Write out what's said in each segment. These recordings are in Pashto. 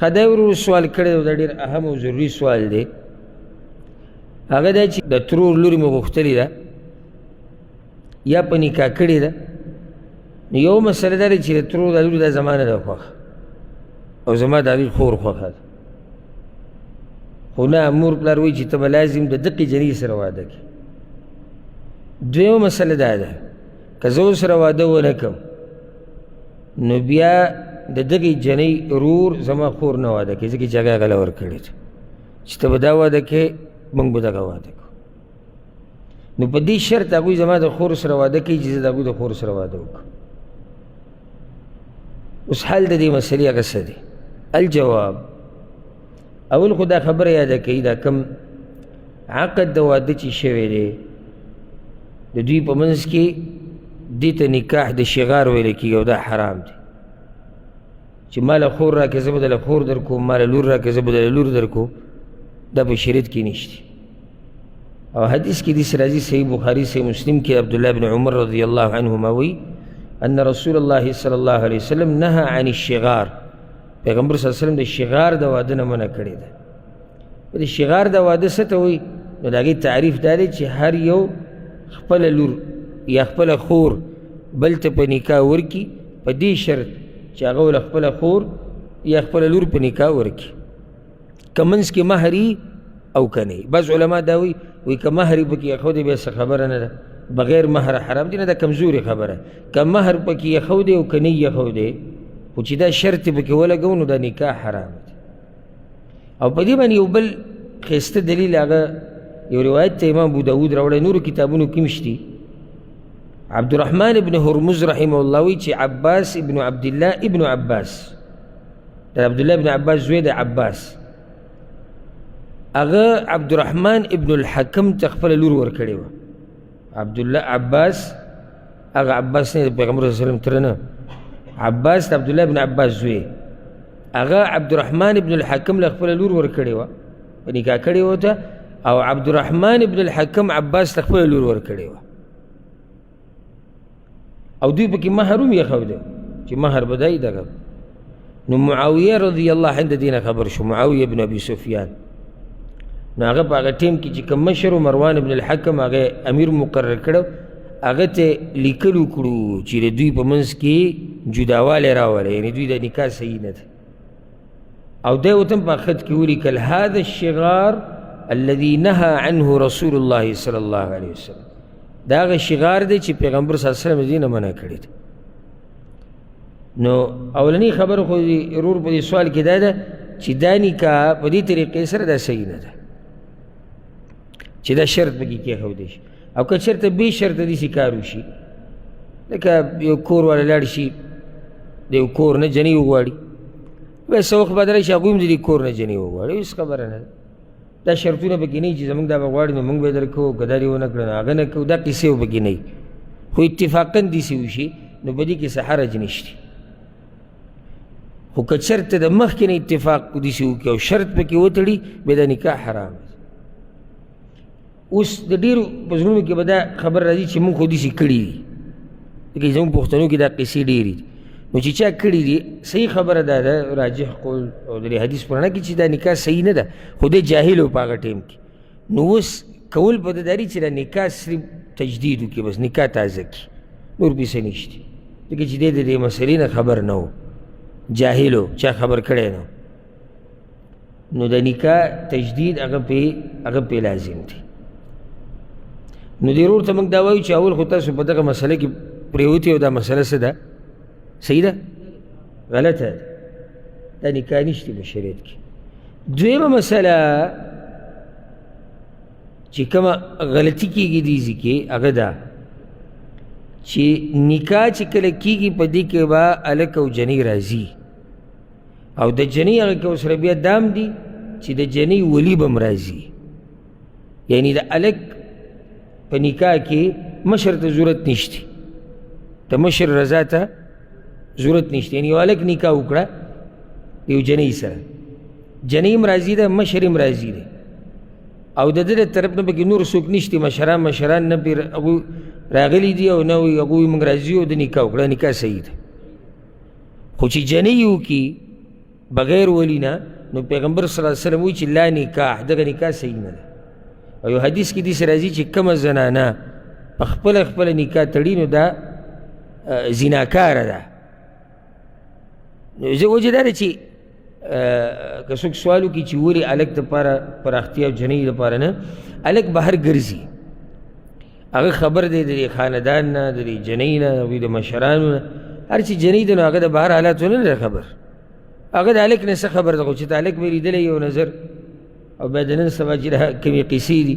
خدای ورور سوال کړی دا ډېر اهم او ضروري سوال دی. هغه دا چې د ترور لوري مې غوښتلې ده یا په نکاح کړې ده، نو یو مسله دا دی چې د ترور دا لوري دا زما نه ده خوښه او زما د هغې خور خوښه ده، خو نه مور پلار وایي چې ته به لازم د دقې جنۍ سره واده کړې. دویمه مسله دا ده که زه ورسره واده ونه کړم نو بیا د دغې جنۍ رور زما خور نه واده کوي، ځکه چې هغه هغه له ورکړې ده چې ته به دا واده کوې موږ به دغه واده کوو. نو په دې شرط هغوی زما د خور سره واده کوي چې زه د هغوی د خور سره واده وکړم. اوس حل د دې مسلې هغه څه دی؟ الجواب، اول خو دا خبره یاده کوي دا کم عقد د واده چې شوی دی د دوی په منځ کې دې ته نکاح د شغار ویلی کېږي او دا حرام دی چې ما له خور راکړې زه به دله خور در کوم، ما له لور راکړې زه به دله لور در کوم، دا په شریعت کې نشته. او حدیث کې داسې راځي صحیح بخاري صحیح مسلم کې عبدالله بن عمر رضی الله عنهما وی ان رسول الله صلی الله علیه وسلم نهى عن الشغار، پیغمبر صلی الله علیه وسلم د شغار د واده نه منع کړې ده. د شغار د واده څه ته وایي؟ نو د هغې تعریف دا دی چې هر یو خپله لور یا خپله خور بل ته په نکاح ورکي په دې شرط چې هغه ول خپله خور یا خپله لور په نکاح ورکي، که منځ کې مهر او که نه. بعض علما دا وایي که مهر پکې ایښودی بیا څه خبره نه ده، بغیر مهر حرام دی، نه دا کمزورې خبره. که مهر پکې ایښودی او که نه ایښودی خو چې دا شرط یې پکې ولګو نو دا نکاح حرام دی. او په دې باندې یو بل ښایسته دلیل هغه یو روایت ته امام ابو داود راوړی، نورو کتابونو کې هم شتي. عبدالرحمن ابن هرمز رحمه الله وی چې عباس ابن عبدالله ابن عباس، د عبدالله ابن عباس زوی د عباس، هغه عبدالرحمن ابن الحکم ته خپله لور ورکړې وه. عبدالله عباس، هغه عباس نه د پیغمبر صلی الله علیه وسلم تره نه، عباس د عبدالله ابن عباس زوی، هغه عبدالرحمن ابن الحکم له خپله لور ورکړې وه، په نکاح کړې وه ته، او عبدالرحمن ابن الحکم عباس ته خپله لور ورکړې وه او دوی پکې مهر هم ایښودی چې مهر به دی دغه. نو معاویه رضی الله عنه د دې نه خبر شو، معاویه ابن ابي سفیان، نو هغه په هغه ټیم کې چې کوم مشر و مروان ابن الحکم هغه امیر مقرر کړو، هغه ته لیکل وکړو چې د دوی په منځ کې جداوالی راولي، یعنې دوی د نکاح صحیح نه ده. او دی ورته هم په خط کې ولیکل هذا الشغار الذي نهى عنه رسول الله صلی الله علیه وسلم، دا هغه شغار دی چې پیغمبر صلی الله علیه وسلم دې نه منع کړی دی. نو اولنی خبره خو ورور په دې سوال کې دا ده چې دا نکاح په دې طریقې سره دا صحیح نه ده چې دا شرط پکې کېښودی شي. او که چېرته بې شرطه داسې کار وشي لکه یو کور والا لاړ شي د یو کور نه جنۍ وغواړي، بیا څه وخت بعد راشي هغوی هم د دې کور نه جنۍ وغواړي، هېڅ خبره نه ده. دا شرطونه پکې نه وي چې زموږ دا به غواړي نو موږ به یې درکوو، که دا دې ونه کړه نو هغه نه کوو، دا قصې به پکې نه وي. خو اتفاقا داسې وشي نو په دې کې څه حرج نشته. خو که چېرته د مخکې نه اتفاق داسې وکړي او شرط پکې وتړي بیا دا نکاح حرام دی. اوس د ډېرو په زړونو کې به دا خبر راځي چې موږ خو داسې کړي دي، ځکه زموږ پښتنو کې دا قصې ډېرې دي. نو چې چا کړي دي صحیح خبره دا ده، راجح قول او د حدیث په رڼا کې چې دا نکاح صحیح نه ده، خو دی جاهل و په هغه ټایم کې. نو اوس کول په ده داري چې دا نکاح صرف تجدید وکړي، بس نکاح تازه کړي، نور پیسې نشته، ځکه چې دی د دې مسلې نه خبر نه و، جاهل و، چا خبر کړی نه. نو د نکاح تجدید هغه پې لازم دی. نو دې ورور ته موږ دا وایو چې اول خو تاسو په دغه مسله کې پرېوتې او دا مسله څه ده؟ صحیح ده؟ غلطه ده، دا نکاح نشته په شریعت کې. دویمه مسله چې کومه غلطي کېږي دې ځای کې هغه ده چې نکاح چې کله کېږي په دې کې به هلک او جنۍ راځي، او د جنۍ هغه کې ورسره بیا دام دي چې د جنۍ ولي به هم راځي، یعنې د هلک په نکاح کې مشر ته ضرورت نشته، د مشر رضا ته ضرورت نشته. یعنې یو هلک نکاح وکړه یو جنۍ سره، جنۍ هم راضي ده مشر هم راضي دی، او د ده د طرف نه پکې نور څوک نشته، مشران نه پرې هغوی راغلي دي او نه وایي هغوی موږ راضي یو د نکاح وکړه، نکاح صحیح ده. خو چې جنۍ وکړي بغیر ولی نه، نو پیغمبر صلی الله علیه وسلم وایي چې لا نکاح، دغه نکاح صحیح نه ده. او یو حدیث کې داسې راځي چې کومه زنانه په خپله نکاح تړي نو دا زناکاره ده. نو وجه دا ده چې که څوک سوال وکړي چې ولې هلک دپاره پراختیا او جنۍ دپاره نه، هلک بهر ګرځي، هغه خبر دی د دې خاندان نه، د دې جنۍ نه، د مشرانو نه، هر چې جنۍ ده نو هغه د بهر حالاتو نه ده خبر، هغه د هلک نه څه خبر ده. خو چې د هلک مې لیدلی یو نظر او بیا د نن سبا چې کومې قصې دي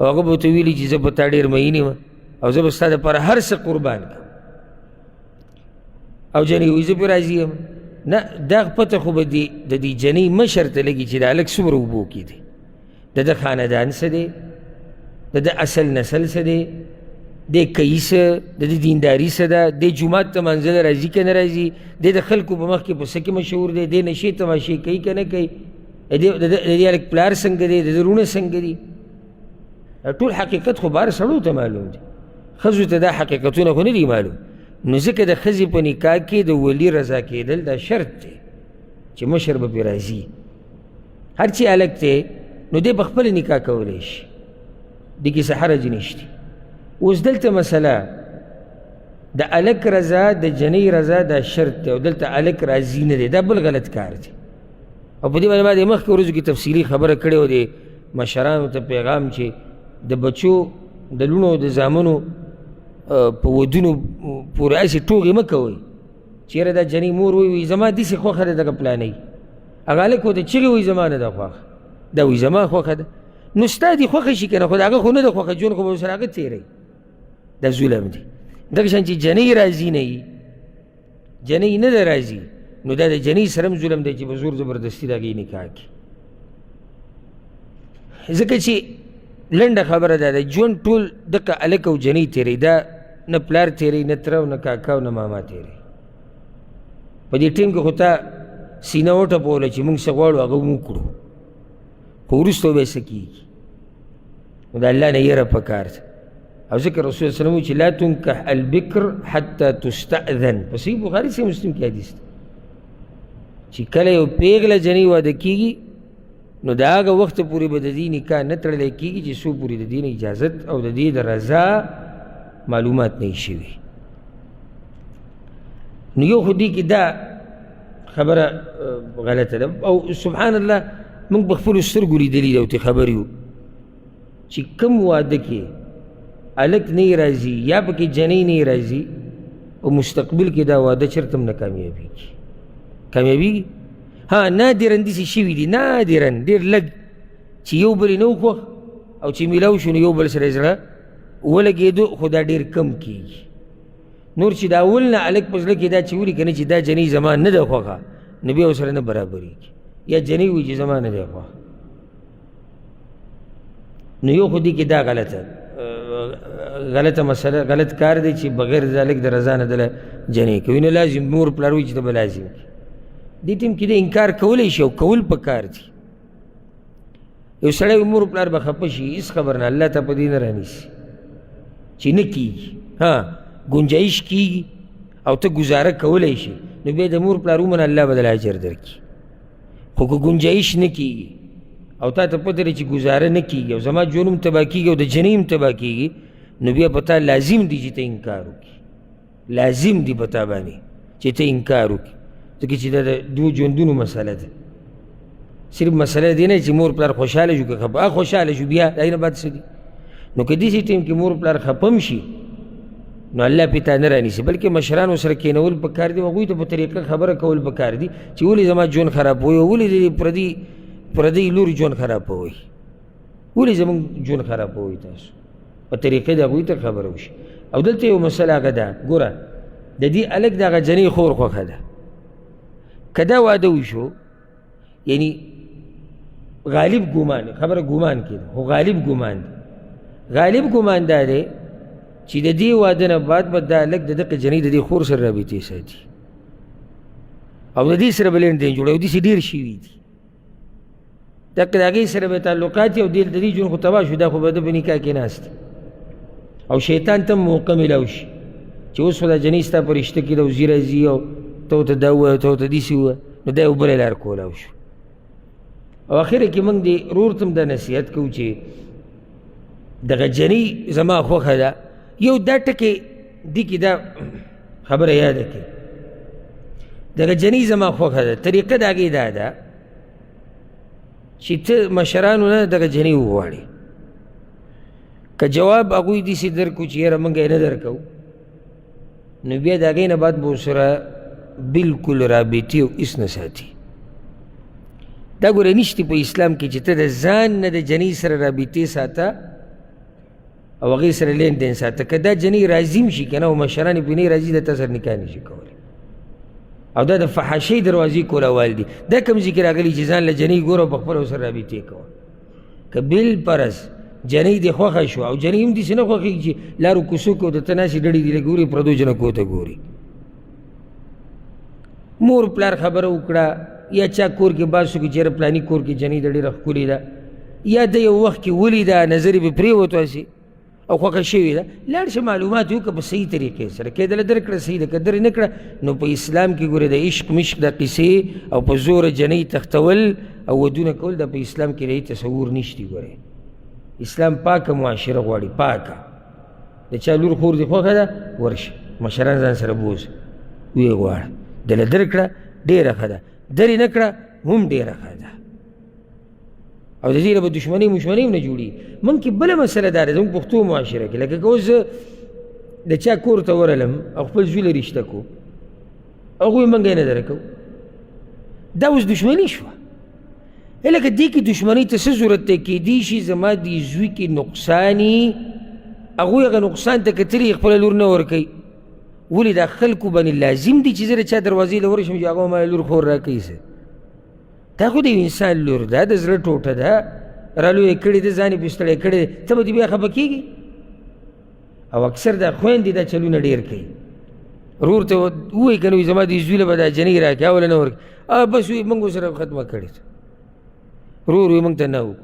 او هغه به ورته ویلي چې زه په تا ډېر مین یم او زه به ستا دپاره هر څه قربان کړم، او جنۍ وایي زه پرې راضي یم. نه، دا پته خو به د دې جنۍ مشر ته لګي چې د هلک څومره اوبو کې دی، د ده خاندان څه دی، د ده اصل نسل څه دی، دی کوي څه، د ده دینداري څه ده، دی جومات ته منځله راځي که نه راځي، دی د خلکو په مخ کې په څه کې مشهور دی، دی نشې تماشې کوي که نه کوي، د دې هلک پلار څنګه دی، د ده وروڼه څنګه دي. ټول حقیقت خو بهر سړو ته معلوم دی، ښځو ته دا حقیقتونه خو نه دي معلوم. نو ځکه د ښځې په نکاح کې د ولي رضا کېدل دا شرط دی چې مشر به پرې راځي. هر چې هلک دی نو دی به خپله نکاح کولی شي، دې کې څه حرج نشته. اوس دلته مسله د هلک رضا د جنۍ رضا دا شرط دی، او دلته هلک راضي نه دی، دا بل غلط کار دی. او په دې باندې ما د مخکې ورځو کې تفصیلي خبره کړې وه، د مشرانو ته پیغام چې د بچو د لوڼو د زامنو په ودونو پورې هسې ټوغې مه کوئ. چېرې دا جنۍ مور وایي زما داسې خوښه ده دغه پلانۍ، هغه هلک ورته چغې وایي زما نه ده خوښه، دا وایي زما خوښه ده. نو ستا دې خوښه شي که نه، خو د هغه خو نه ده خوښه، ژوند خو به ورسره هغه تېروي، دا ظلم دی. دغه شان چې جنۍ راضي نه وي، جنۍ نه ده راضي، نو دا د جنۍ سره هم ظلم دی چې په زور زبردستي د هغې نکاح کړي. ځکه چې لنډه خبره دا ده، ژوند ټول دغه هلک او جنۍ تېروي، دا نه پلار تېروي، نه تره او نه کاکا او نه ماما تېروي. په دې ټیم کې خو تا سینه وټپوله چې موږ څه غواړو هغه موږ کړو، خو وروسته به یې څه کېږي. نو د الله نه یېره پکار ده. او ذکر رسول صلی الله علیه وسلم چې لا تنکح البکر حتی تستأذن، په صحیح بخاري صحیح مسلم کې حدیث ده چې کله یو پیغله جنۍ واده کېږي نو د هغه وخته پورې به د دې نکاح نه تړلی کېږي چې څو پورې د دې نه اجازت او د دې د رضا معلومات نه وي شوي. نو یو خو دې کې دا خبره غلطه ده. او سبحان الله موږ په خپلو سترګو لیدلي ده او ترې خبر یو چې کوم واده کې هلک نه یې راځي یا پکې جنۍ نه یې راځي، او مستقبل کې دا واده چېرته هم نه کامیابېږي. کامیابېږي؟ ها، نادرا داسې شوي دي، نادرا ډېر لږ چې یو بل یې نه و خوښ او چې میلاو شو نو یو بل سره یې زړه ولګېدو، خو دا ډېر کم کېږي. نور چې د اول نه هلک په زړه کې دا چې ولي که نه چې دا جنۍ زما نه ده خوښه، نو بیا ورسره نه برابرېږي، یا جنۍ وایي چې زما نه دی خوښ. نو یو خو دې کې دا غلطه مسله، غلط کار دی چې بغیر د هلک د رضا نه دله جنۍ کوي. نو لازم مور پلار وایي چې ته به لازم کړي. دې ټیم کې د انکار کولی شي او کول پکار دي. یو سړی مور پلار به خفه شي، هېڅ خبر نه، الله ته په دې نه رانیسي چې نه کېږي. ها، ګنجایش کېږي او ته ګزاره کولی شي، نو بیا د مور پلار ومنه، الله به دله اجر درکړي. خو که ګنجایش نه کېږي او تا ته پته لري چې ګزاره نه کېږي او زما ژوند هم تباه کېږي او د جنۍ هم تباه کېږي، نو بیا په تا لازم دی چې ته انکار وکړي، لازم دی په تا باندې چې ته انکار وکړي. ځکه چې دا د دوو ژوندونو مسله ده. صرف مسله دی نه چې مور پلار خوشحاله شو که خفه، خوشحاله شو بیا د هغې نه بعد څه دي. نو که داسې ټیم کې مور پلار خفه هم شي نو الله پې تا نه رانیسي، بلکې مشرانو سره کېنول پکار دي، هغوی ته په طریقه خبره کول پکار دي چې ولې زما ژوند خرابوئ او ولې د پردۍ لوري ژوند خرابوئ، ولې زموږ ژوند خرابوئ. تاسو په طریقې د هغوی ته خبره وشي. او دلته یو مسله هغه ده، ګوره د دې هلک د هغه جنۍ خور خوښه ده، که دا واده وشو یعنی غالب ګمان، خبره ګمان کې ده، خو غالب ګمان ده، غالب ګمان دا دی چې د دې واده نه بعد به دا هلک د دغه جنۍ د دې خور سره رابطې ساتي او د دې سره به لین دین جوړوي. او داسې ډېر شوي دي، دغه د هغې سره به تعلقات او د دې ژوند خو تباه شو، دا خو به د په نکاح کې ناست او شیطان ته موقع میلاو شي چې اوس خو دا جنۍ ستا په رشته کې ده او ځي راځي او ته ورته دا ووایه، ته ورته داسې ووایه، نو دی یو بله لار کولاو شو او اخره کې موږ د رور ته هم دا نصیحت کوو چې دغه جنۍ زما خوښه ده یو دا ټکې دې کې دا خبره یاده کړي دغه جنۍ زما خوښه ده طریقه د هغې دا ده چې ته مشرانو نه دغه جنۍ وغواړې که جواب هغوی داسې درکړو چې یاره موږ یې نه درکوو نو بیا د هغې نه بعد به ورسره بلکل رابطې او هېڅ نه ساتي دا ګوره نشته په اسلام کې چې ته د ځان نه د جنۍ سره رابطې ساته او هغې سره لین دین ساته که دا جنۍ راضي هم شي که نه او مشران یې پرې نه راضي د تا سره نکاح نشي کولی او دا د فحاشۍ دروازې کولول دي دا کوم ځای کې راغلي چې ځان له جنۍ ګوره او پخپله ورسره رابطې کوه که بالفرض جنۍ دې خوښه شوه او جنۍ هم داسې نه خوښېږي چې لارو کوڅو کې د ته ناستې ډډې دي ګوري پردو جنکو ته ګوري مور پلار خبره وکړه یا چا کور کې بعض څوک چېرې پلاني کور کې جنۍ د ډېره ښکلې ده یا د یو وخت کې ولیده نظر یې به پرېوت هسې او خوښه شوې ده لاړ شه معلومات یې وکړه په صحیح طریقې سره کېدله درکړه صحیح ده که درې نه کړه نو په اسلام کې ګورې د عشق مشق د قصې او په زوره جنۍ تختول او ودونه کول دا په اسلام کې د تصور نشتی ګورې اسلام پاکه معاشره غواړي پاکه د چا لور خور دې خوښه ده ورشه مشران ځان سره بوځه ویې غواړه دله درکړه ډېره ښه ده درې نه کړه هم ډېره ښه ده او د دې نه به دشمنۍ مشمنۍ هم نه جوړي موږ کې بله مسله دا ده زموږ پښتو معاشره کې لکه که اوس زه د چا کور ته ورغلم او خپل زوی له رشته کو هغوی موږ یې نه درکوو دا اوس دشمني شوه لکه دې کې دشمنۍ ته څه ضرورت دی کیدای شي زما دې زوی کې نقصاني هغوی هغه نقصان ته کتلي خپله لور نه ورکوي ولې دا خلکو باندې لازم دي چې زه د چا دروازې له ورشم چې هغه ما لور خور راکوي څه دا خو د یو انسان لور ده د زړه ټوټه ده رالویې کړې ده ځان یې پې ستړی کړی دی ته به دې بیا خفه کېږي او اکثر دا خویندې دا چلونه ډېر کوي ورور ته ووایي که نه وایي زما دې زوی له به دا جنۍ راکړي اوله نه ورکړي بس وایي موږ ورسره ختمه کړې ده ورور وایي موږ ته نه وو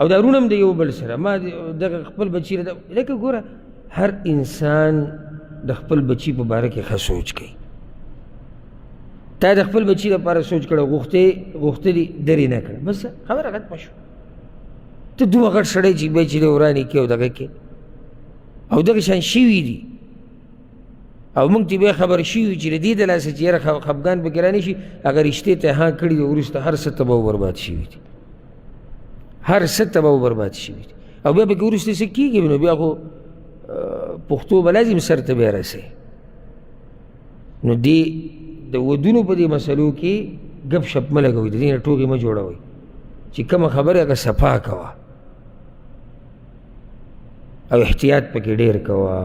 او دا ورونه هم د یو بل سره ما دغه خپل بچي لکه ګوره هر انسان د خپل بچي په باره کې ښه سوچ کوي تا د خپل بچي لپاره سوچ کړه غوښتلي درې نه کړه بس خبره ختمه شوه ته دومره غټ سړی چې بچي له ورانې کې او دغه کې او دغه شان شوي دي او موږ ته بیا خبر شوي چې د دې د لاسه چې یاره خفګان پکې رانه شي هغه رشتې ته ها کړي دي وروسته هر څه تباه و برباد شوي دي هر څه تباه و برباد شوي دي او بیا پکې وروسته څه کېږي نو بیا خو پښتو به لازم سر ته بیا رسوي نو دې د ودونو په دې مسلو کې ګپ شپ مه لګوئ د دې نه ټوکې مه جوړوئ چې کومه خبره هغه صفا کوه او احتیاط پکې ډېر کوه